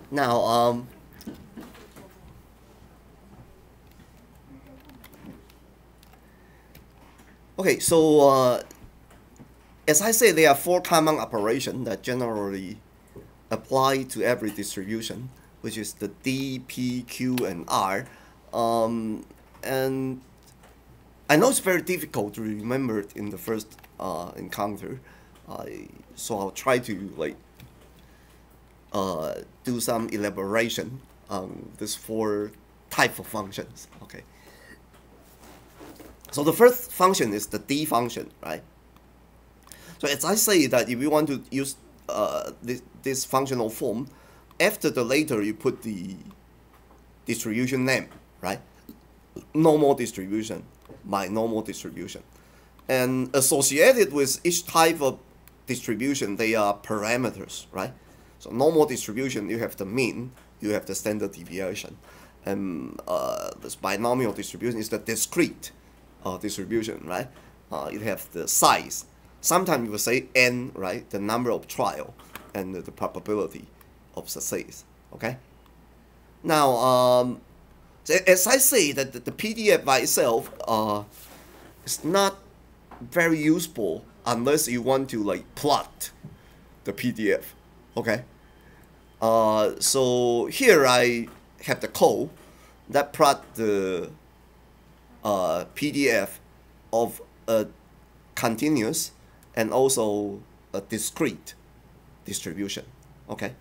Now, okay, so as I say, there are 4 common operations that generally apply to every distribution, which is the D, P, Q, and R. And I know it's very difficult to remember it in the first encounter, so I'll try to do some elaboration on these 4 types of functions. Okay. So the first function is the D function, right? So as I say that if you want to use this functional form, after the later you put the distribution name, right? Normal distribution, binomial distribution. And associated with each type of distribution, they are parameters, right? So normal distribution, you have the mean, you have the standard deviation. And this binomial distribution is the discrete distribution, right? You have the size. Sometimes you will say n, right? The number of trial and the probability of success, okay? Now, as I say that the PDF by itself is not very useful unless you want to plot the PDF, okay? So here I have the code that plot the PDF of a continuous and also a discrete distribution, okay?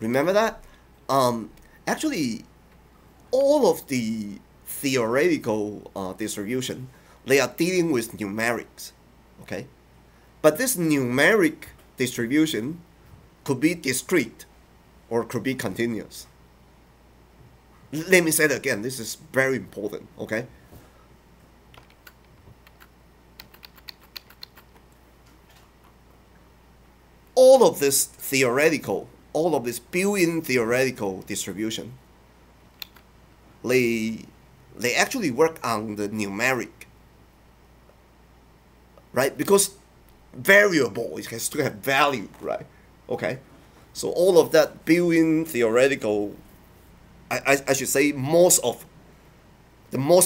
Remember that? Actually, all of the theoretical distribution, they are dealing with numerics, okay? But this numeric distribution could be discrete or could be continuous. Let me say it again, this is very important, okay? All of this theoretical, all of this built-in theoretical distribution, they actually work on the numeric, right? Because variable, it has to have value, right? Okay, so all of that built-in theoretical, I should say most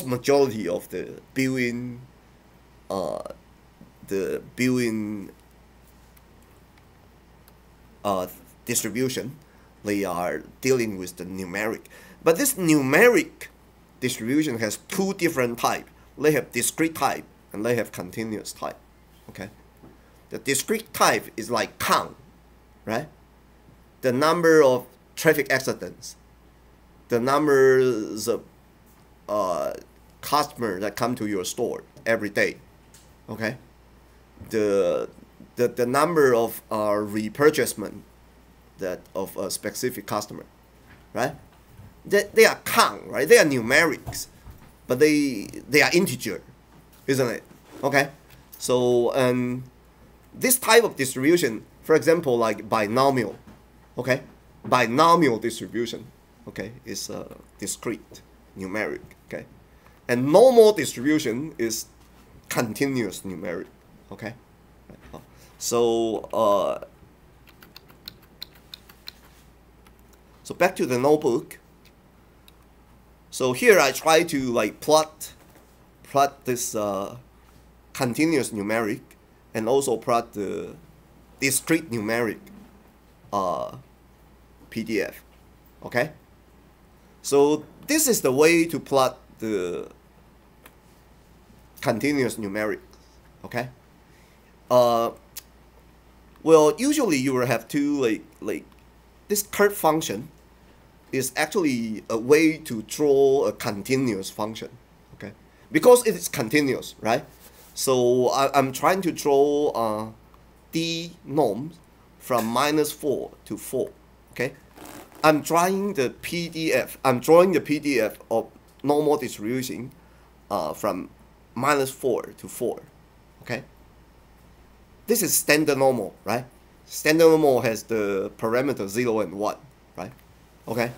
majority of the built-in distribution, they are dealing with the numeric. But this numeric distribution has 2 different types. They have discrete type and they have continuous type. Okay, the discrete type is like count, right? The number of traffic accidents, the numbers of customers that come to your store every day, okay? The number of repurchasement that of a specific customer, right? They are count, right? They are numerics, but they are integer, isn't it? Okay, so this type of distribution, for example, like binomial, okay, binomial distribution, okay, is discrete, numeric, okay, and normal distribution is continuous numeric, okay. So so back to the notebook. So here I try to plot this continuous numeric and also plot the discrete numeric PDF. Okay. So this is the way to plot the continuous numeric. Okay. Well, usually you will have to this curve function is actually a way to draw a continuous function, okay? Because it is continuous, right? So I'm trying to draw D norms from -4 to 4, okay? I'm drawing the PDF of normal distribution from -4 to 4, okay? This is standard normal, right? Standard normal has the parameter 0 and 1, right? Okay.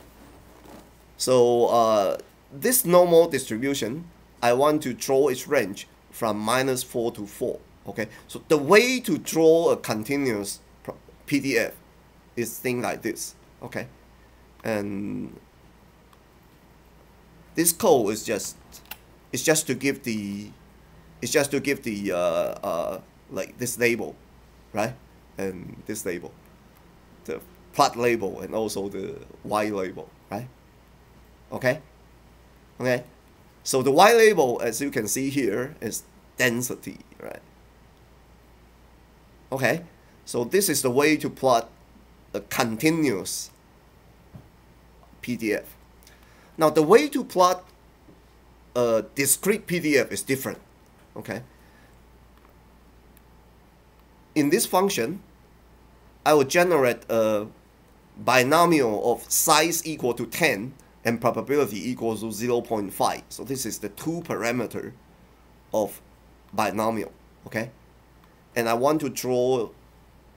So this normal distribution, I want to draw its range from -4 to 4, Okay, so the way to draw a continuous PDF is thing like this. Okay, and this code is just to give the like this label, right, and this label, the plot label, and also the Y label, right? Okay, okay. So the Y label, as you can see here, is density, right? Okay, so this is the way to plot a continuous PDF. Now the way to plot a discrete PDF is different. Okay. In this function, I will generate a binomial of size equal to 10 and probability equals to 0.5. So this is the two parameter of binomial. Okay. And I want to draw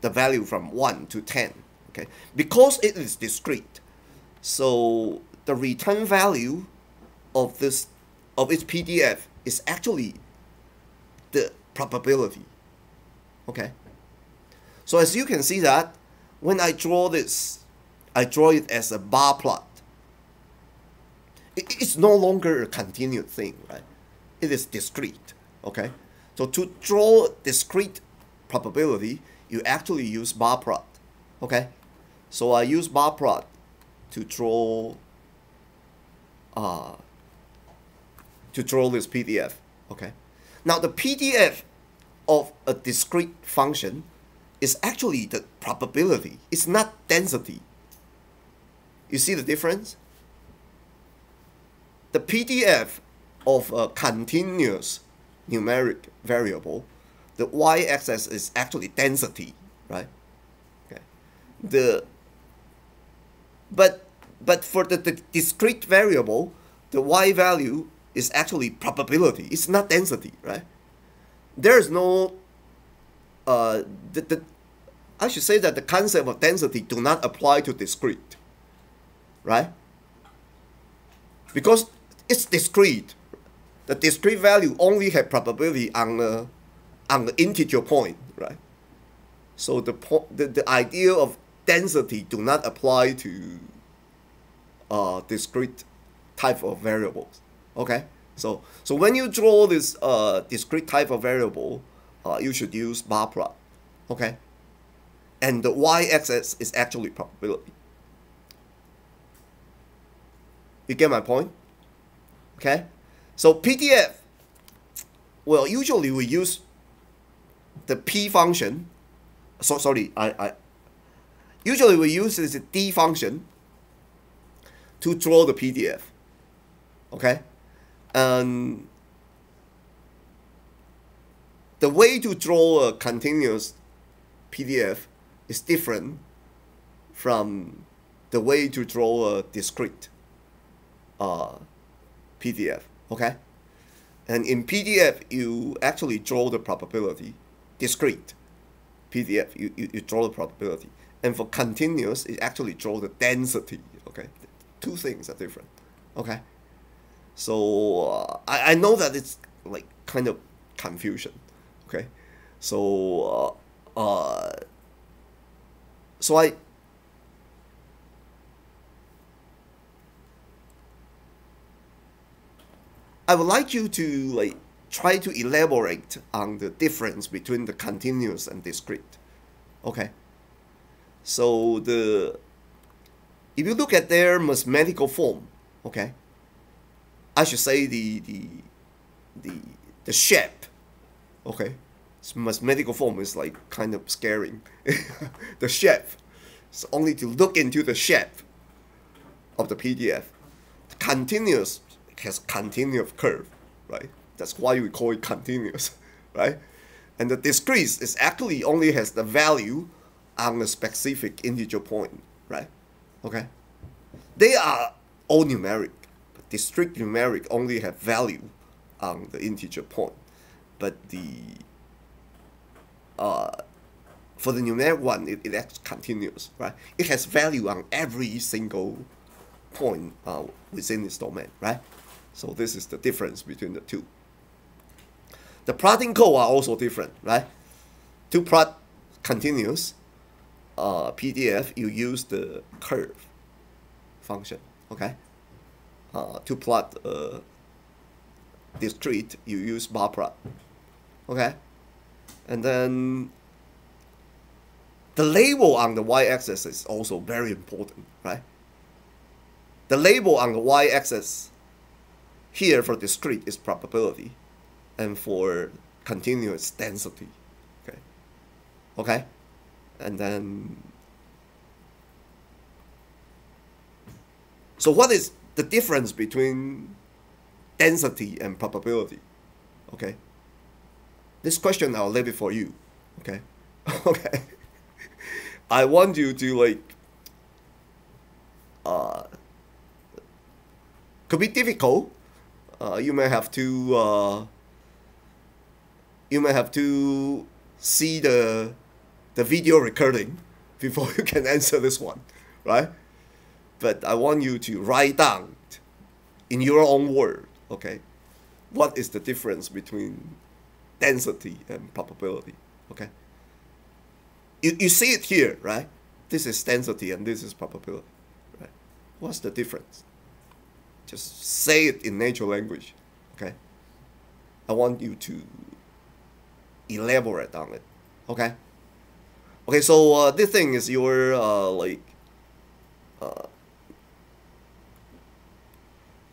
the value from 1 to 10. Okay. Because it is discrete, so the return value of its PDF is actually the probability. Okay. So as you can see that when I draw this, I draw it as a bar plot. It's no longer a continuous thing, right? It is discrete. Okay. So to draw discrete probability, you actually use bar plot. Okay. So I use bar plot to draw this PDF. Okay. Now the PDF of a discrete function is actually the probability. It's not density. You see the difference? The PDF of a continuous numeric variable, the y-axis is actually density, right? Okay. But for the discrete variable, the y value is actually probability. It's not density, right? There is no I should say that the concept of density do not apply to discrete, right? Because it's discrete. The discrete value only have probability on the integer point, right? So the idea of density do not apply to discrete type of variables. Okay, so when you draw this discrete type of variable, you should use bar plot. Okay, and the y-axis is actually probability. You get my point? Okay, so PDF, well, usually we use the P function. So sorry, usually we use this D function to draw the PDF. Okay, and the way to draw a continuous PDF is different from the way to draw a discrete PDF. Okay, and in PDF you actually draw the probability. Discrete PDF you draw the probability, and for continuous you actually draw the density. Okay, two things are different. Okay, so I know that it's like kind of confusion. Okay, so so I would like you to like try to elaborate on the difference between the continuous and discrete. Okay, so if you look at their mathematical form, okay, I should say the shape. Okay, mathematical form is like kind of scaring. The shape. It's only to look into the shape of the PDF. The continuous has continuous curve, right? That's why we call it continuous, right? And the discrete is actually only has the value on a specific integer point, right? Okay, they are all numeric. But discrete numeric only have value on the integer point. But for the numeric one, it acts continuous, right? It has value on every single point within its domain, right? So this is the difference between the two. The plotting code are also different, right? To plot continuous PDF, you use the curve function, okay? To plot discrete, you use bar plot, okay? And then the label on the y-axis is also very important, right? The label on the y-axis here for discrete is probability, and for continuous density, okay? Okay? And then, so what is the difference between density and probability? Okay? This question I'll leave it for you, okay? Okay? I want you to like, could be difficult. You may have to see the video recording before you can answer this one, right? But I want you to write down in your own word, okay, what is the difference between density and probability, okay? You see it here, right? This is density and this is probability, right? What's the difference? Just say it in natural language, okay? I want you to elaborate on it, okay? Okay, so this thing is your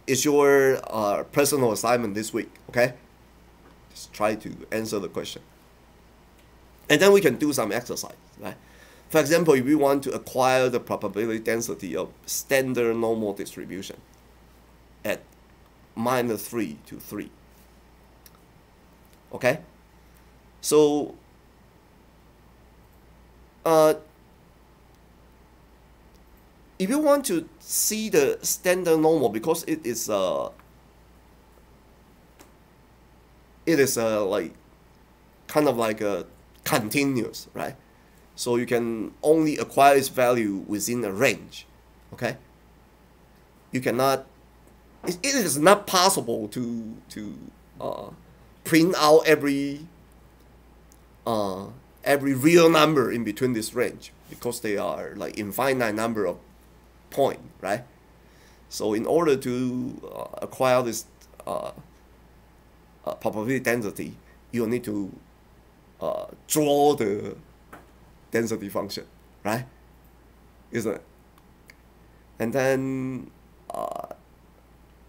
is your personal assignment this week, okay? Just try to answer the question. And then we can do some exercise, right? For example, if we want to acquire the probability density of standard normal distribution at -3 to 3. Okay? So, if you want to see the standard normal, because it is like kind of like a continuous, right? So you can only acquire its value within a range, okay? You cannot. It is not possible to print out every real number in between this range, because they are like infinite number of point, right? So in order to acquire this probability density, you need to draw the density function, right? Isn't it? And then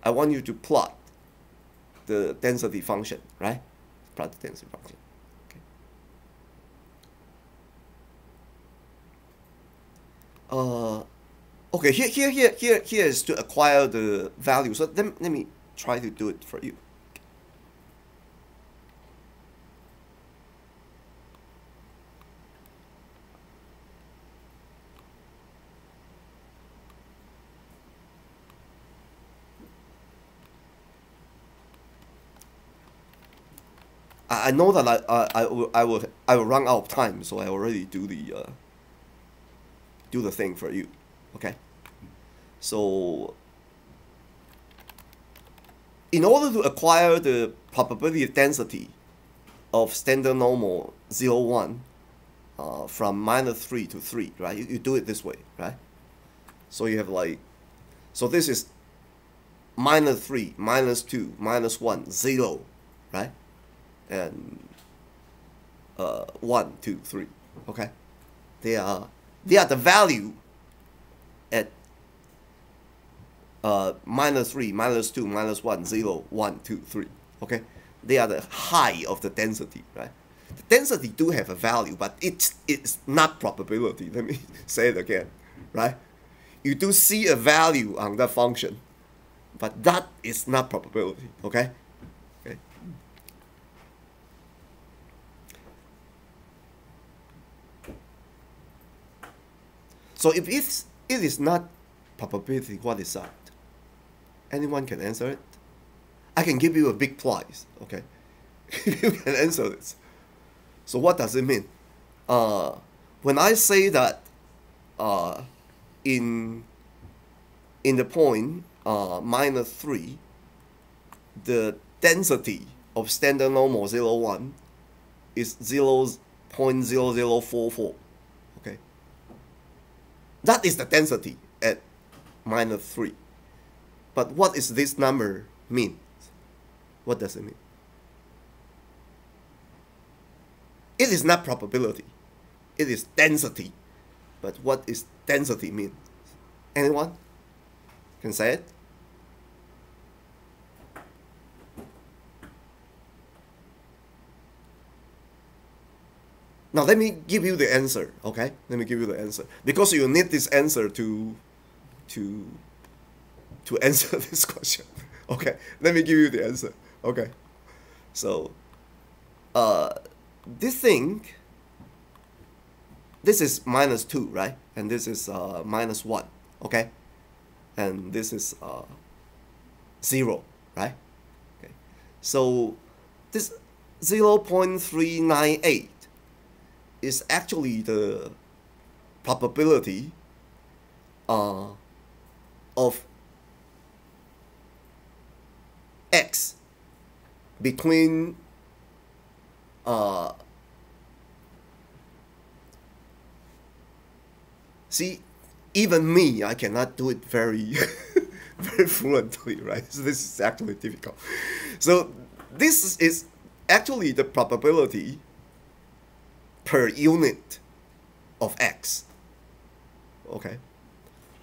I want you to plot the density function, right? Plot the density function. Okay. Okay. Here is to acquire the value. So let me try to do it for you. I know that I will run out of time, so I already do the thing for you, okay? So in order to acquire the probability density of standard normal 0, 1 from -3 to 3, right? You do it this way, right? So you have like, so this is -3, -2, -1, 0, right? And 1, 2, 3, okay? They are the value at -3, -2, -1, 0, 1, 2, 3, okay? They are the high of the density, right? The density do have a value, but it's not probability. Let me say it again, right? You do see a value on that function, but that is not probability, okay? Okay. So if it is not probability, what is that? Anyone can answer it? I can give you a big prize, okay? You can answer this. So what does it mean? When I say that in the point -3, the density of standard normal 0, 1 is 0.0044. Okay, that is the density at -3. But what is this number mean? What does it mean? It is not probability. It is density. But what is density mean? Anyone can say it? Now let me give you the answer, okay? Let me give you the answer. Because you need this answer to answer this question. Okay, let me give you the answer. Okay. So this thing, this is -2, right? And this is -1, okay? And this is 0, right? Okay. So this 0.398 is actually the probability of x between see, even me, I cannot do it very very fluently, right? So this is actually difficult. So this is actually the probability per unit of x. Okay,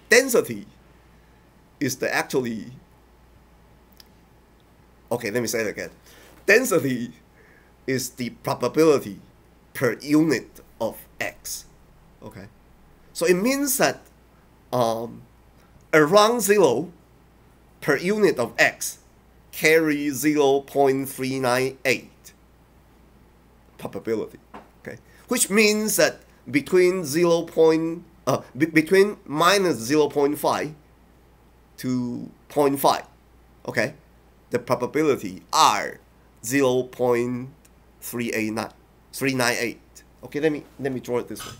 density is the actually, okay, let me say it again. Density is the probability per unit of x. Okay, so it means that around 0 per unit of x carry 0.398 probability. Okay, which means that between between -0.5 to 0.5, okay, the probability are 0.398. Okay, let me draw it this way.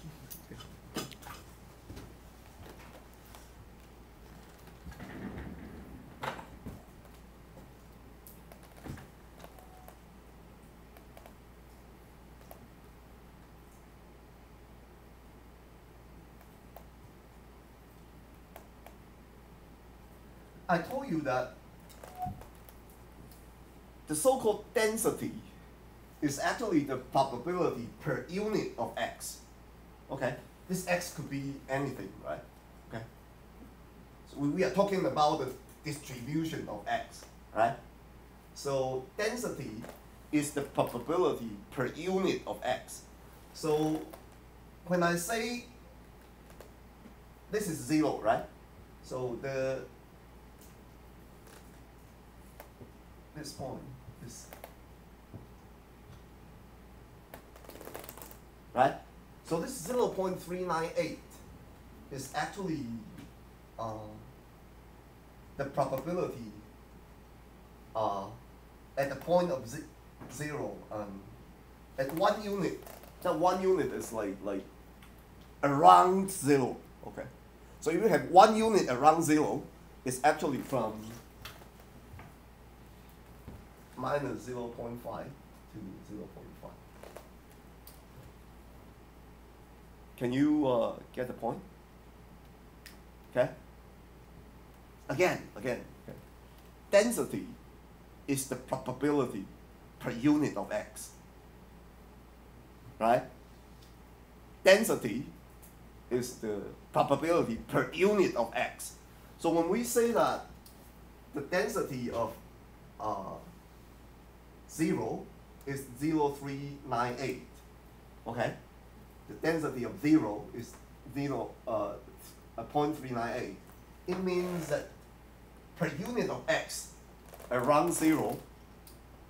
I told you that the so-called density is actually the probability per unit of x. Okay, this x could be anything, right? Okay, so we are talking about the distribution of x, right? So density is the probability per unit of x. So when I say this is 0, right? So this point, this, right? So this 0.398 is actually the probability at the point of 0 at 1 unit. That 1 unit is like around 0. Okay, so if you have 1 unit around 0, it's actually from minus 0.5 to 0.5. Can you get the point? Okay. Again. Okay. Density is the probability per unit of x. Right? Density is the probability per unit of x. So when we say that the density of 0 is 0.398, okay? The density of 0 is 0.398. It means that per unit of x around 0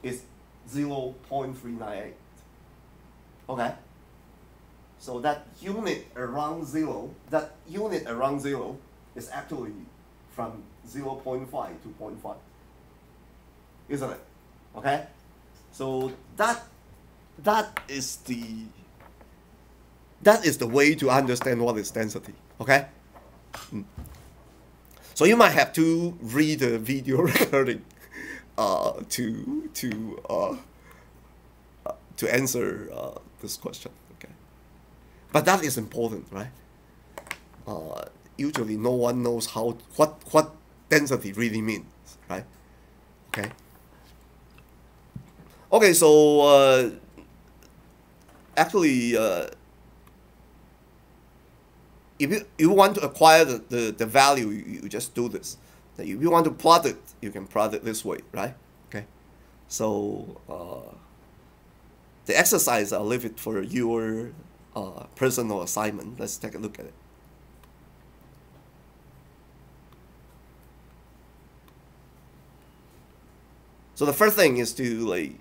is 0.398. Okay? So that unit around 0, is actually from 0.5 to 0.5. Isn't it? Okay? So that is the way to understand what is density. Okay? So you might have to read the video recording to answer this question. Okay, but that is important, right? Usually, no one knows what density really means, right? Okay. Okay, so actually, if you want to acquire the value, you just do this. If you want to plot it, you can plot it this way, right? Okay. So the exercise, I'll leave it for your personal assignment. Let's take a look at it. So the first thing is to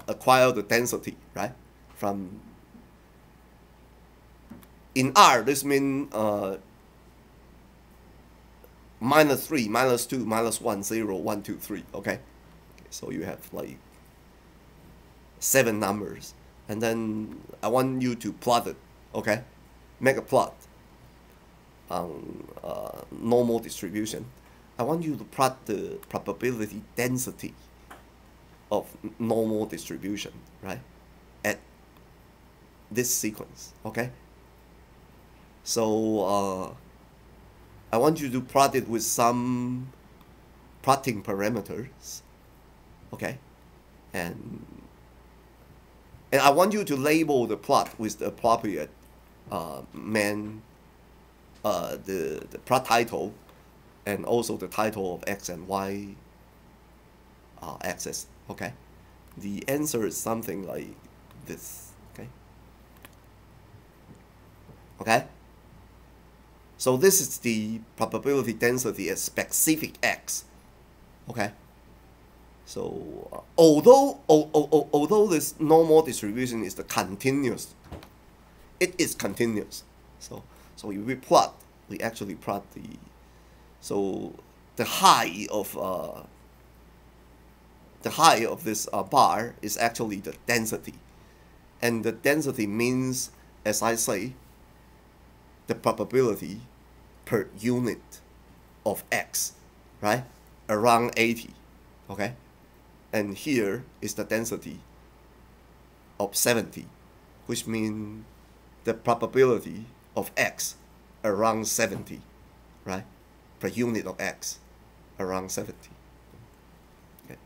acquire the density, right? From in R, this means -3, -2, -1, 0, 1, 2, 3. Okay, so you have like 7 numbers, and then I want you to plot it. Okay, make a plot on normal distribution. I want you to plot the probability density of normal distribution, right, at this sequence. Okay, so I want you to plot it with some plotting parameters. Okay, and I want you to label the plot with the appropriate the plot title, and also the title of X and Y axis. Okay, the answer is something like this. Okay. Okay. So this is the probability density at specific X. Okay. So although this normal distribution is the continuous, it is continuous. So if we plot, we actually plot the height of this bar is actually the density, and the density means, as I say, the probability per unit of X, right, around 80. Okay, and here is the density of 70, which means the probability of X around 70, right, per unit of X around 70. Okay.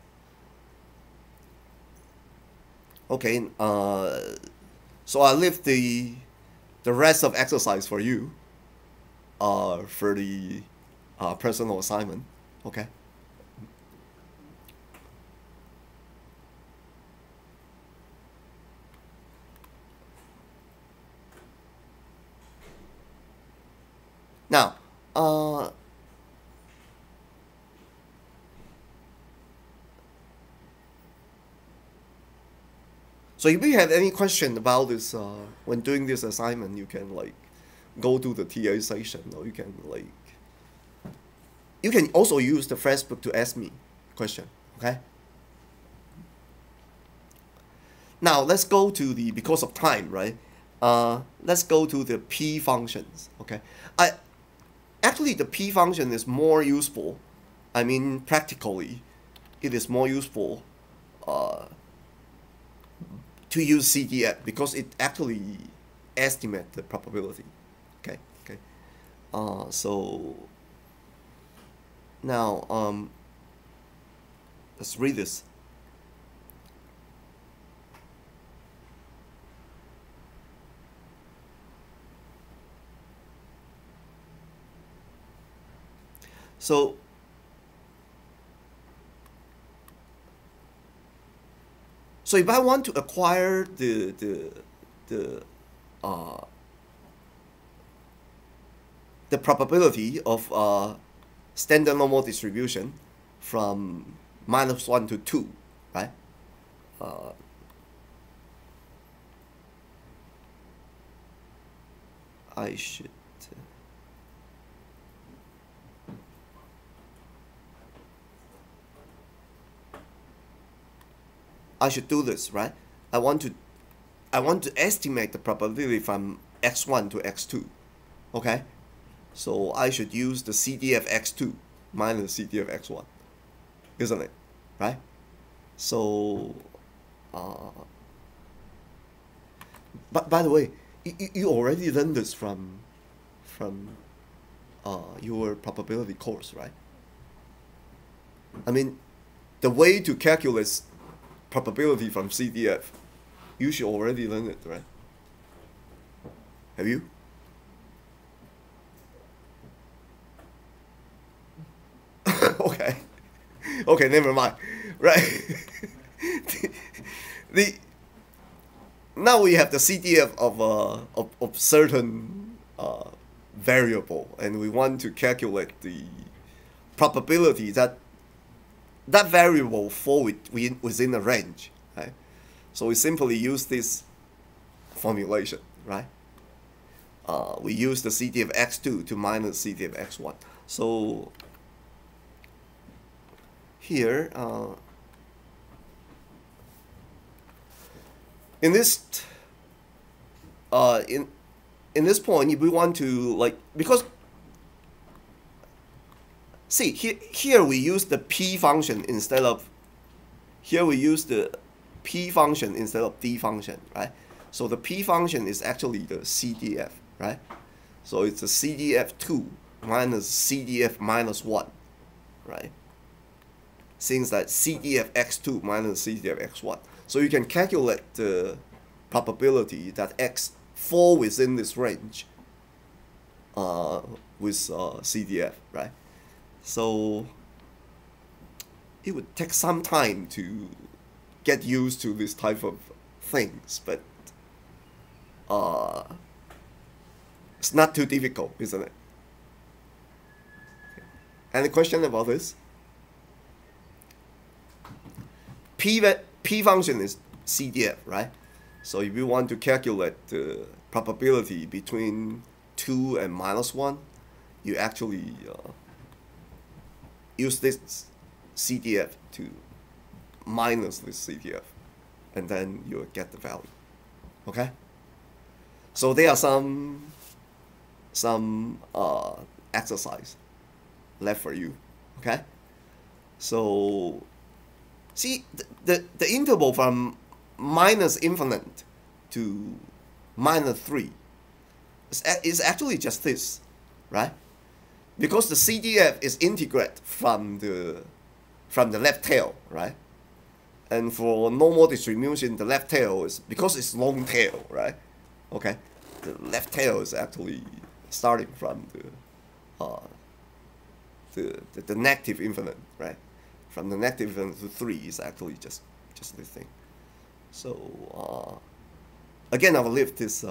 Okay. So I leave the rest of exercise for you for the personal assignment. Okay. Now, so if you have any question about this when doing this assignment, you can go to the TA session, or you can also use the Facebook to ask me question. Okay. Now let's go to because of time, right? Let's go to the P functions. Okay. Actually, the P function is more useful. I mean, practically, it is more useful to use CDF because it actually estimates the probability. Okay. Okay. So now let's read this. So if I want to acquire the probability of standard normal distribution from -1 to 2, right? I should do this, right? I want to estimate the probability from x1 to x2. Okay, so I should use the CDF x2 minus CDF x1. isn't it? Right? So, but by the way, you already learned this from your probability course, right? I mean, the way to calculate probability from CDF, you should already learn it, right? Have you? Okay. Okay, never mind. Right. the Now we have the CDF of certain variable, and we want to calculate the probability that that variable fall within a range, right? So we simply use this formulation, right? We use the CDF x2 to minus CDF x1. So here, in this in this point, if we want to, like, because see here we use the p function instead of d function, right? So the p function is actually the CDF, right? So it's a CDF2 minus CDF minus 1, right? Since that CDF x2 minus CDF x1. So you can calculate the probability that x fall within this range with CDF, right? So it would take some time to get used to this type of things, but it's not too difficult, isn't it? Any question about this? P function is CDF, right? So if you want to calculate the probability between 2 and minus 1, you actually use this CDF to minus this CDF, and then you'll get the value. Okay? So there are some exercise left for you. Okay? So see, the interval from minus infinite to minus 3 is actually just this, right? Because the CDF is integrate from the left tail, right? And for normal distribution, the left tail is, because it's long tail, right? Okay, the left tail is actually starting from the negative infinite, right? From the negative infinite to 3 is actually just this thing. So again, I will leave this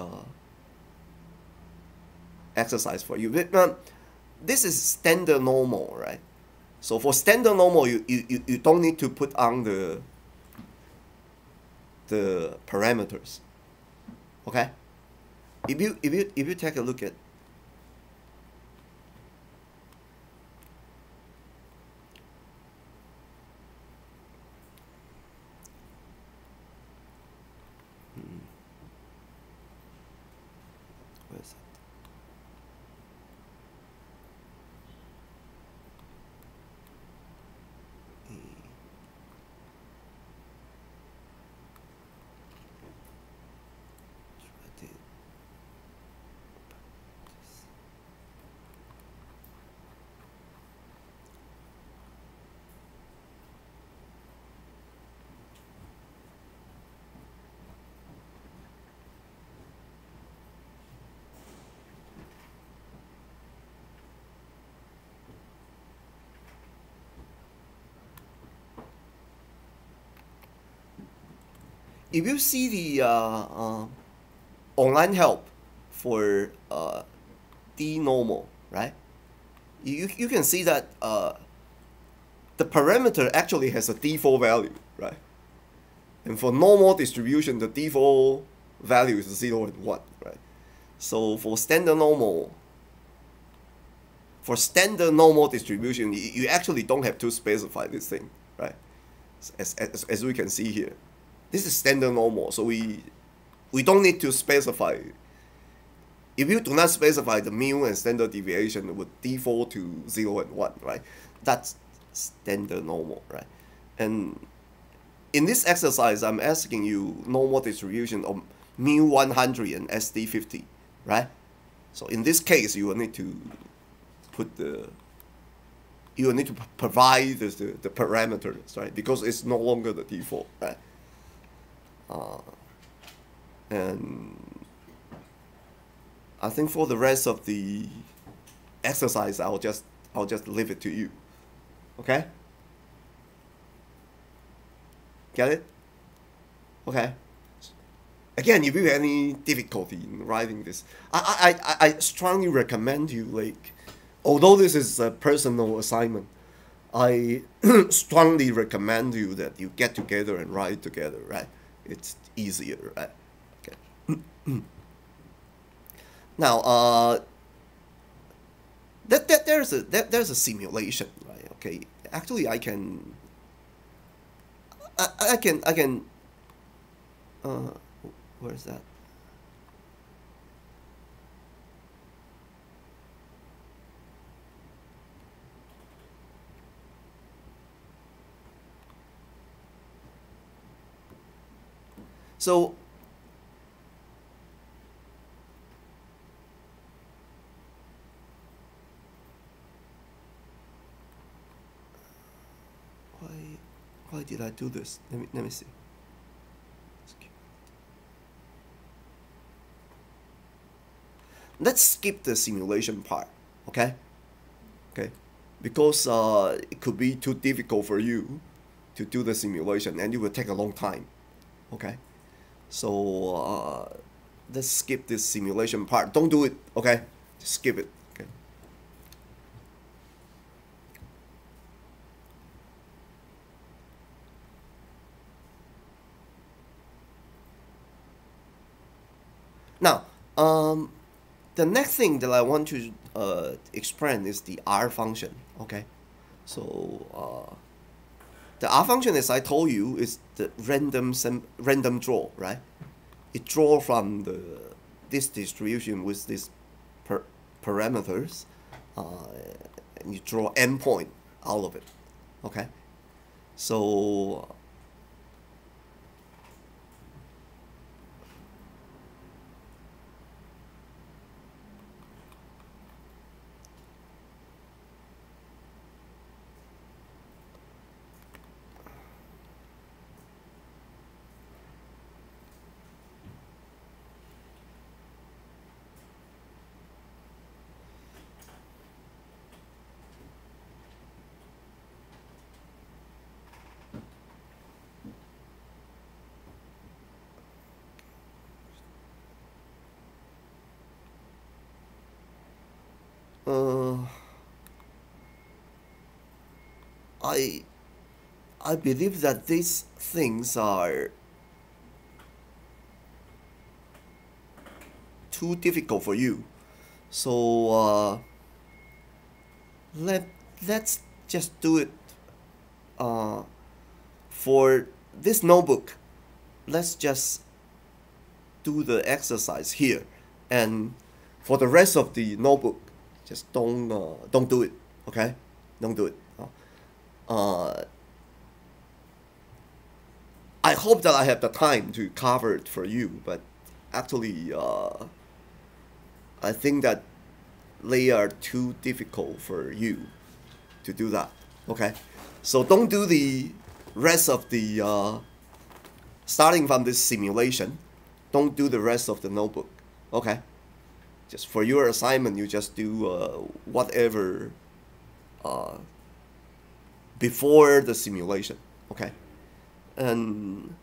exercise for you. This is standard normal, right? So for standard normal, you don't need to put on the parameters. Okay? If you take a look at where is it? If you see the online help for D normal, right? You can see that the parameter actually has a default value, right? And for normal distribution, the default value is 0 and 1, right? So for standard normal distribution, you actually don't have to specify this thing, right? As we can see here. This is standard normal, so we don't need to specify. If you do not specify the mu and standard deviation, it would default to 0 and 1, right? That's standard normal, right? And in this exercise, I'm asking you normal distribution of mu100 and SD50, right? So in this case, you will need to provide the parameters, right? Because it's no longer the default, right? And I think for the rest of the exercise, I'll just leave it to you. Okay? Get it? Okay. Again, if you have any difficulty in writing this, I strongly recommend you, like, although this is a personal assignment, I strongly recommend you that you get together and write together, right? It's easier, right? Okay. Now, there's a simulation, right? Okay. Actually, I can. Where's that? So why did I do this? Let me see. Let's skip the simulation part, okay? Okay, because it could be too difficult for you to do the simulation, and it will take a long time. Okay, so let's skip this simulation part. Don't do it. Okay, just skip it. Okay. Now, the next thing that I want to explain is the R function. Okay, so the R function, as I told you, is the random draw, right? It draw from this distribution with these parameters, and you draw endpoint out of it. Okay, so I believe that these things are too difficult for you, so let's just do it for this notebook. Let's just do the exercise here, and for the rest of the notebook, just don't do it. Okay, don't do it. I hope that I have the time to cover it for you, but actually, I think that they are too difficult for you to do that. Okay, so don't do the rest of the starting from this simulation. Don't do the rest of the notebook. Okay, just for your assignment, you just do whatever before the simulation. Okay, and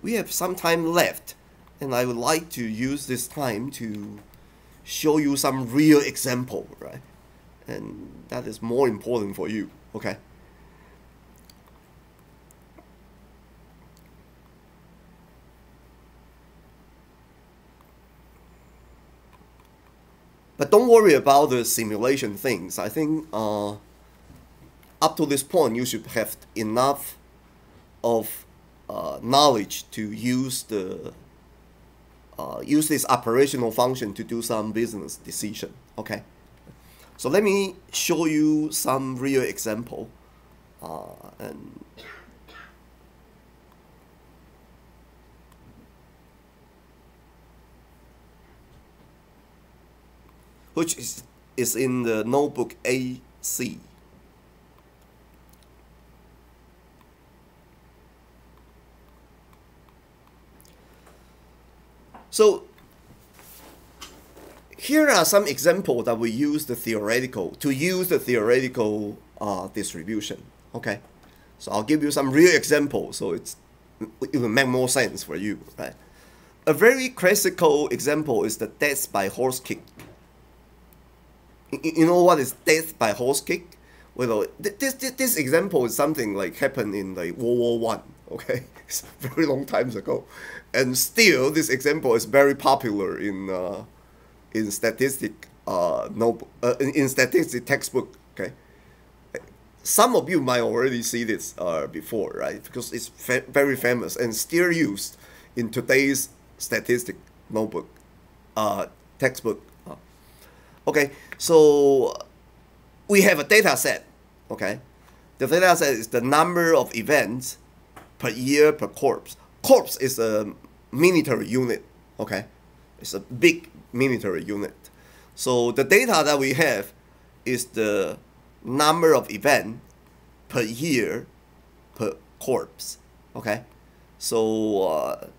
we have some time left, and I would like to use this time to show you some real example, right? And that is more important for you. Okay, but don't worry about the simulation things. I think up to this point, you should have enough of knowledge to use this operational function to do some business decision. Okay, so let me show you some real example and which is in the notebook AC. So here are some examples that we use the theoretical distribution. Okay, so I'll give you some real examples so it will make more sense for you, right? A very classical example is the death by horse kick. You know what is death by horse kick? Well, this example is something like happened in like World War I. Okay, it's a very long times ago, and still this example is very popular in statistic notebook in statistic textbook. Okay, some of you might already see this before, right? Because it's very famous and still used in today's statistic notebook textbook. Okay, so we have a data set. Okay, the data set is the number of events per year per corpse. Corpse is a military unit. Okay, it's a big military unit. So the data that we have is the number of events per year per corpse. Okay, so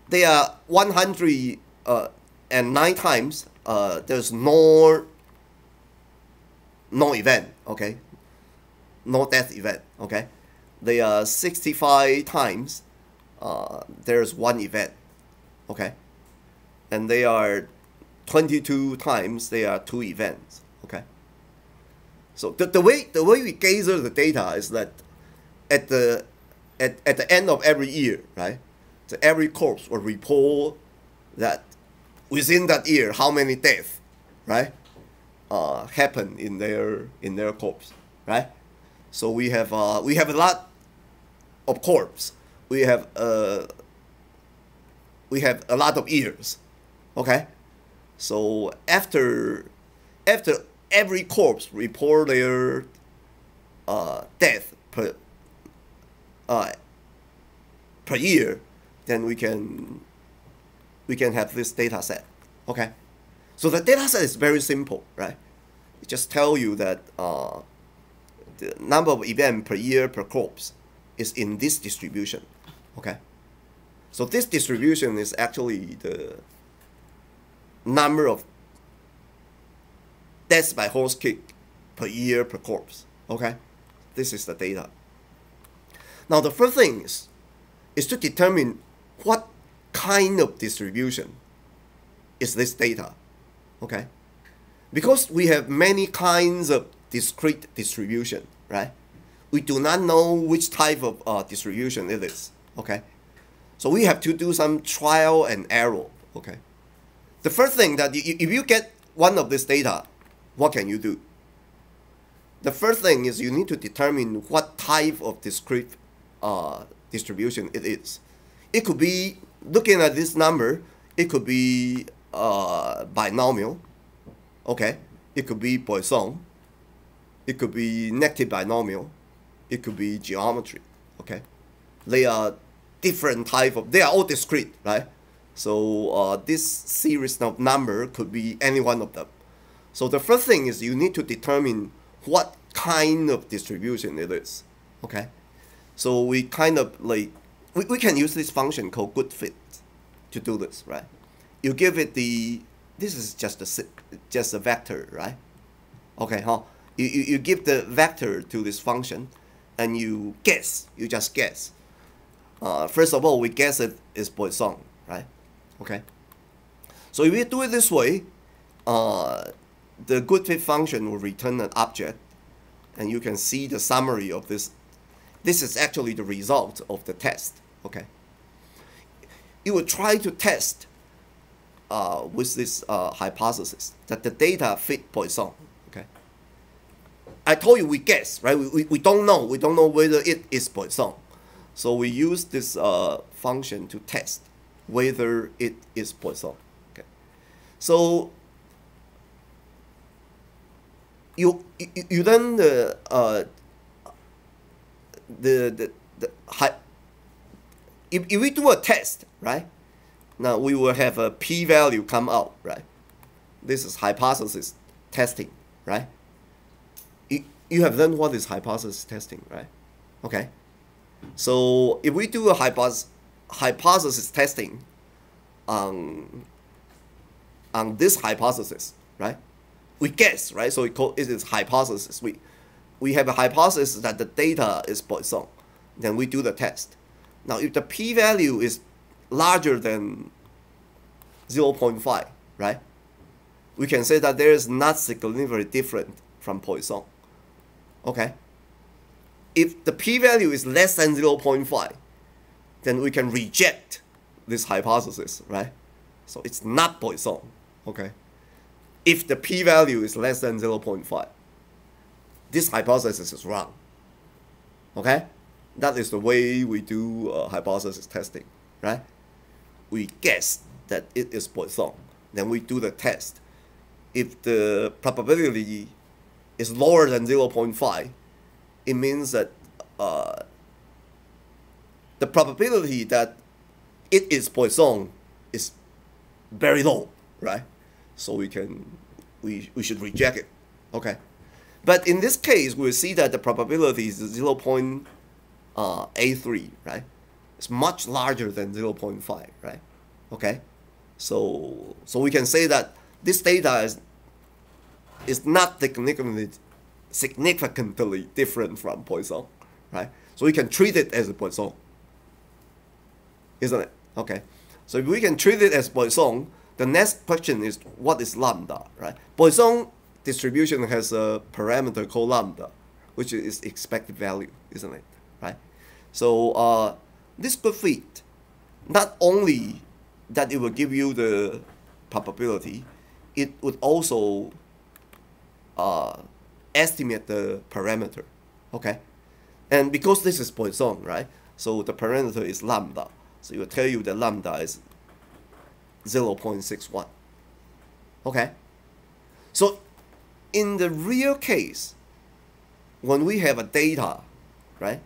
they are 109 times. There's no event. Okay, no death event. Okay, they are 65 times. There's one event. Okay, and they are 22 times. There are two events. Okay. So the way we gather the data is that at the end of every year, right? So every corpse will report that within that year how many deaths, right, happen in their corpse, right? So we have a lot of corpse. We have a lot of years. Okay. So after every corpse report their death per year, then we can have this data set. Okay, so the data set is very simple, right? It just tell you that the number of events per year per corpse is in this distribution. Okay, so this distribution is actually the number of deaths by horse kick per year per corpse. Okay, this is the data. Now the first thing is to determine what kind of distribution is this data. Okay, because we have many kinds of discrete distribution, right? We do not know which type of distribution it is. Okay, so we have to do some trial and error. Okay, the first thing that if you get one of this data, what can you do? The first thing is you need to determine what type of discrete distribution it is. It could be, looking at this number, it could be binomial. Okay, it could be Poisson. It could be negative binomial. It could be geometry. Okay, they are different type of. They are all discrete, right? So this series of number could be any one of them. So the first thing is you need to determine what kind of distribution it is. Okay, so we kind of like we can use this function called good fit to do this, right? You give it this is just a vector, right? Okay, huh? You give the vector to this function, and you just guess. First of all, we guess it is Poisson, right? Okay. So if we do it this way, the good fit function will return an object, and you can see the summary of this. This is actually the result of the test. Okay. You will try to test with this hypothesis that the data fit Poisson. Okay. I told you we guess, right? We don't know. We don't know whether it is Poisson. So we use this function to test whether it is Poisson. Okay. So you then if we do a test, right? Now we will have a p-value come out, right? This is hypothesis testing, right? You have learned what is hypothesis testing, right? Okay. So if we do a hypothesis testing on this hypothesis, right? We guess, right? So it is hypothesis. We have a hypothesis that the data is Poisson. Then we do the test. Now, if the p-value is larger than 0.5, right? We can say that there is not significantly different from Poisson. Okay? If the p-value is less than 0.5, then we can reject this hypothesis, right? So it's not Poisson. Okay? If the p-value is less than 0.5, this hypothesis is wrong. Okay? That is the way we do hypothesis testing, right? We guess that it is Poisson. Then we do the test. If the probability is lower than 0.5, it means that the probability that it is Poisson is very low, right? So we should reject it. Okay. But in this case, we'll see that the probability is 0.83, right? It's much larger than 0.5, right? Okay. So we can say that this data is not significantly different from Poisson, right? So we can treat it as a Poisson, isn't it? Okay. So if we can treat it as Poisson, the next question is, what is lambda, right? Poisson distribution has a parameter called lambda, which is expected value, isn't it? Right? So this could fit not only that it will give you the probability, it would also estimate the parameter. Okay? And because this is Poisson, right? So the parameter is lambda. So it will tell you that lambda is 0.61. Okay? So in the real case, when we have a data, right,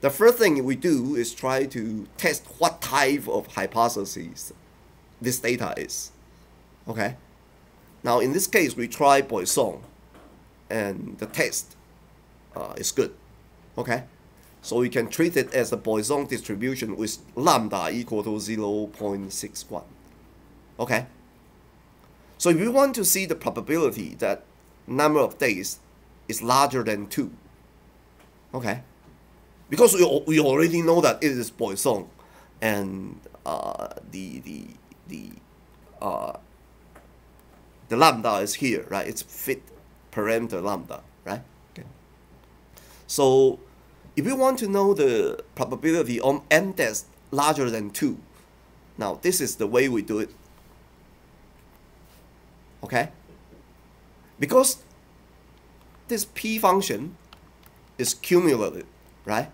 the first thing we do is try to test what type of hypothesis this data is. Okay? Now, in this case, we try Poisson, and the test is good. Okay? So we can treat it as a Poisson distribution with lambda equal to 0.61. Okay? So if we want to see the probability that number of days is larger than 2, okay? Because we already know that it is Poisson, and the lambda is here, right? It's fit parameter lambda, right? Okay. So if we want to know the probability on n dash larger than 2, now this is the way we do it. Okay? Because this p function is cumulative, right?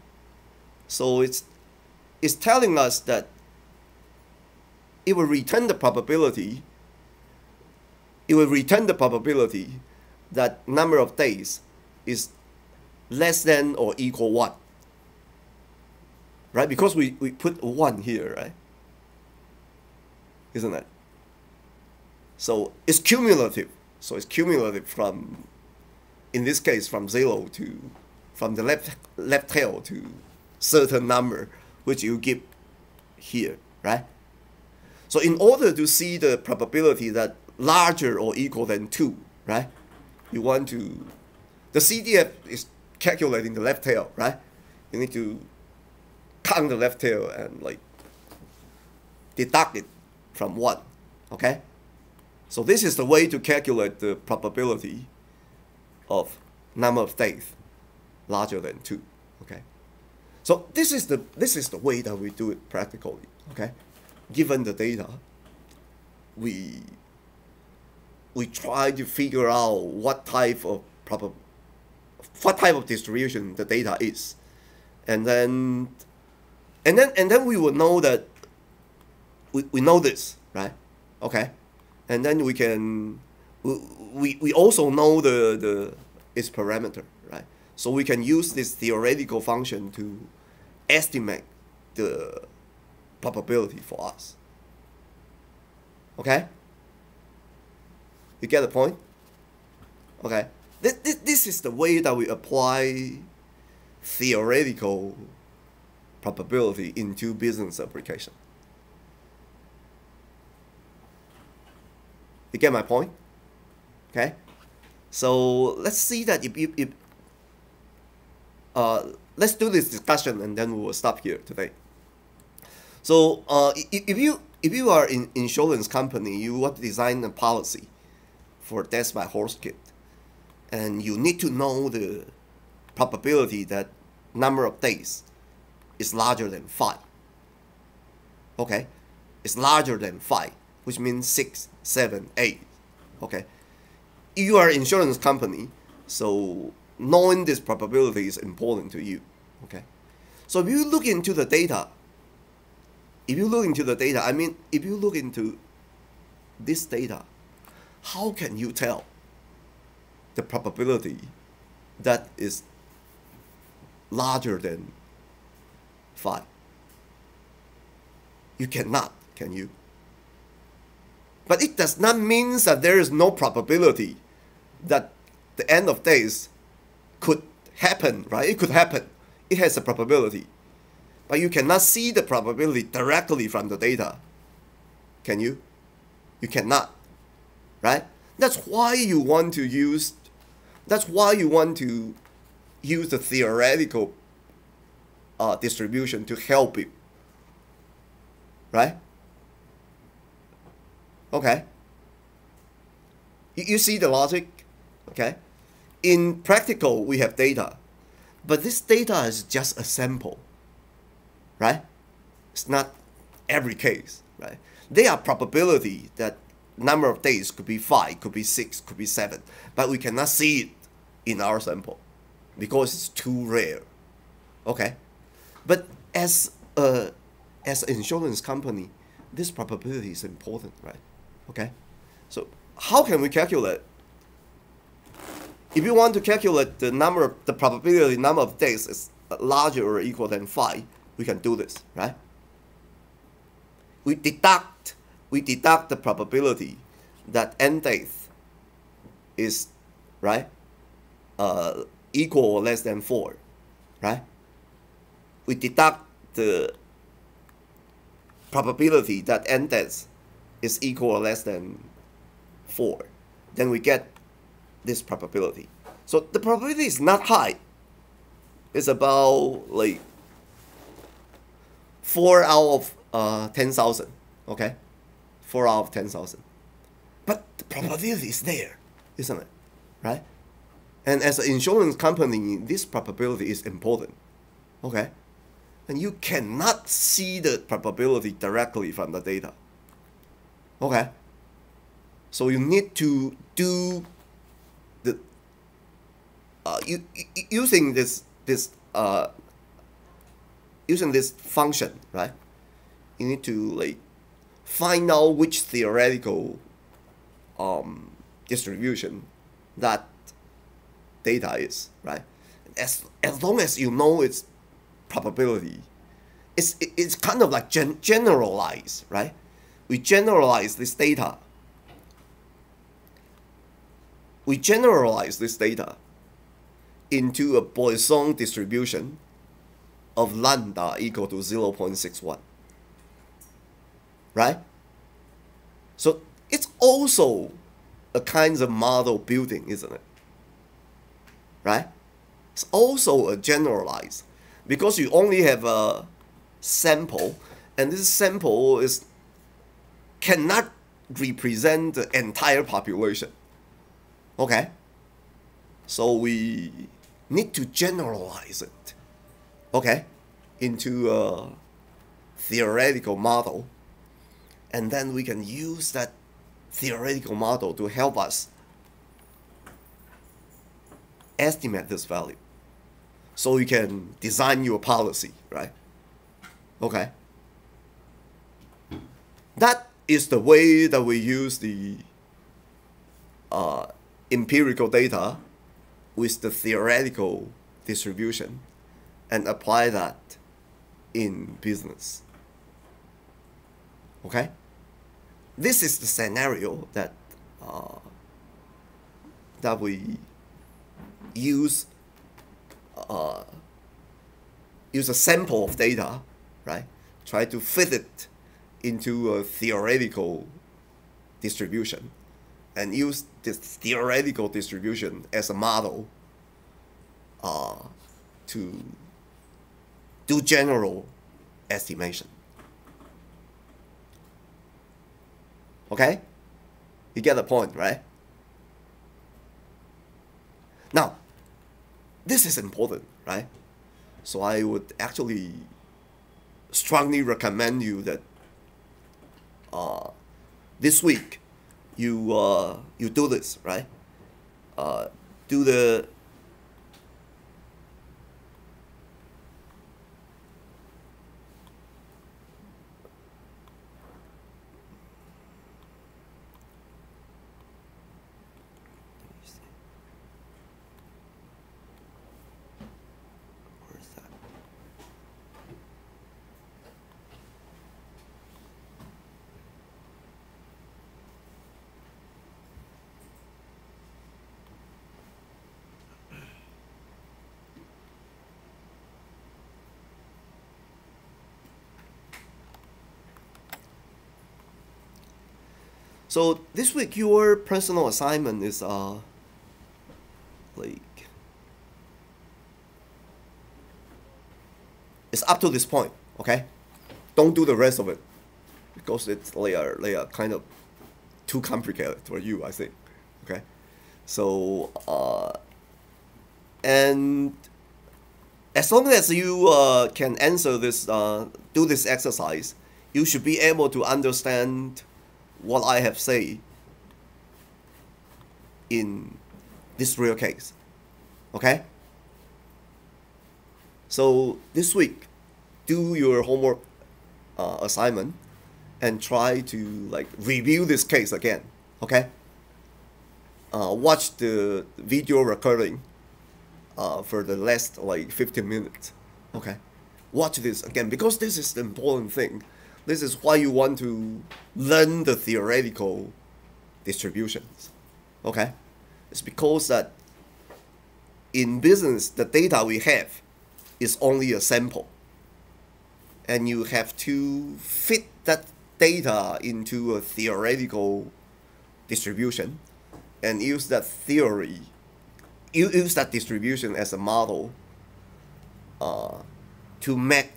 So it's telling us that it will return the probability. It will return the probability that number of days is less than or equal 1. Right? Because we put 1 here, right? Isn't it? So it's cumulative. So it's cumulative from, in this case, from the left tail to certain number, which you give here, right? So in order to see the probability that larger or equal than 2, right? You want to, the CDF is calculating the left tail, right? You need to count the left tail and like deduct it from 1, okay? So this is the way to calculate the probability of number of days larger than 2, okay? So this is the way that we do it practically, okay? Given the data, we try to figure out what type of distribution the data is, and then we will know that we know this, right? Okay, and then we also know its parameter, right? So we can use this theoretical function to estimate the probability for us. Okay? You get the point? Okay. This is the way that we apply theoretical probability into business application. You get my point? Okay? So let's see that let's do this discussion and then we will stop here today. So if you are in insurance company, you want to design a policy for death by horse kit, and you need to know the probability that number of days is larger than 5. Okay, it's larger than 5, which means 6, 7, 8. Okay, you are an insurance company, so knowing this probability is important to you. Okay, so if you look into the data, I mean, if you look into this data, how can you tell the probability that is larger than 5? You cannot, can you? But it does not mean that there is no probability that the end of days could happen, right? It could happen. It has a probability. But you cannot see the probability directly from the data. Can you? You cannot, right? That's why you want to use the theoretical distribution to help you, right? Okay. You see the logic? Okay. In practical, we have data, but this data is just a sample, right? It's not every case, right? There are probability that number of days could be 5, could be 6, could be 7, but we cannot see it in our sample because it's too rare. Okay, but as an insurance company, this probability is important, right? Okay, so how can we calculate? If you want to calculate the probability number of days is larger or equal than 5, we can do this, right? We deduct the probability that end days is, right, equal or less than 4, right? We deduct the probability that end days is equal or less than 4. Then we get this probability. So the probability is not high. It's about like 4 out of 10,000. Okay, 4 out of 10,000. But the probability is there, isn't it? Right? And as an insurance company, this probability is important. Okay, and you cannot see the probability directly from the data. Okay, so you need to do the using this function, right? You need to like find out which theoretical distribution that data is, right? As long as you know its probability, it's kind of like generalized, right? We generalize this data. We generalize this data into a Poisson distribution of lambda equal to 0.61, right? So it's also a kind of model building, isn't it? Right? It's also a generalized, because you only have a sample, and this sample cannot represent the entire population. Okay? So we need to generalize it, okay, into a theoretical model, and then we can use that theoretical model to help us estimate this value, so you can design your policy, right? Okay. That is the way that we use the empirical data with the theoretical distribution and apply that in business. Okay? This is the scenario that we use a sample of data, right? Try to fit it into a theoretical distribution and use this theoretical distribution as a model to do general estimation. Okay? You get the point, right? Now, this is important, right? So I would actually strongly recommend you that this week you do this, right? Do the So this week your personal assignment is it's up to this point, okay? Don't do the rest of it because it's they are kind of too complicated for you, I think. Okay, so and as long as you can answer this, do this exercise, you should be able to understand what I have said in this real case. Okay? So this week, do your homework assignment and try to review this case again. Okay? Watch the video recording for the last 15 minutes. Okay? Watch this again because this is the important thing. This is why you want to learn the theoretical distributions. Okay? It's because that in business, the data we have is only a sample. And you have to fit that data into a theoretical distribution and use that theory, use that distribution as a model to make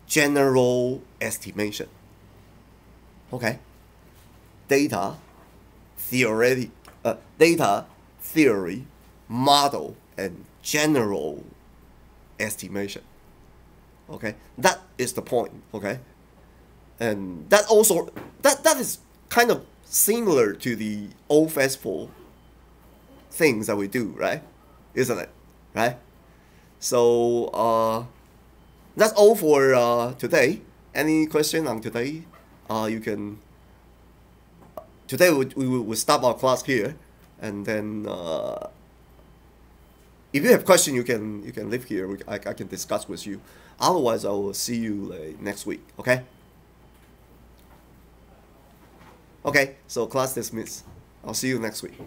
general estimation. Okay? Data, theory, model, and general estimation. Okay? That is the point. Okay? And that also, that is kind of similar to the old faithful things that we do, right? Isn't it? Right? So, that's all for today. Any question on today? You can. Today we will stop our class here, and then if you have question, you can leave here. I can discuss with you. Otherwise, I will see you next week. Okay. Okay. So class dismissed. I'll see you next week.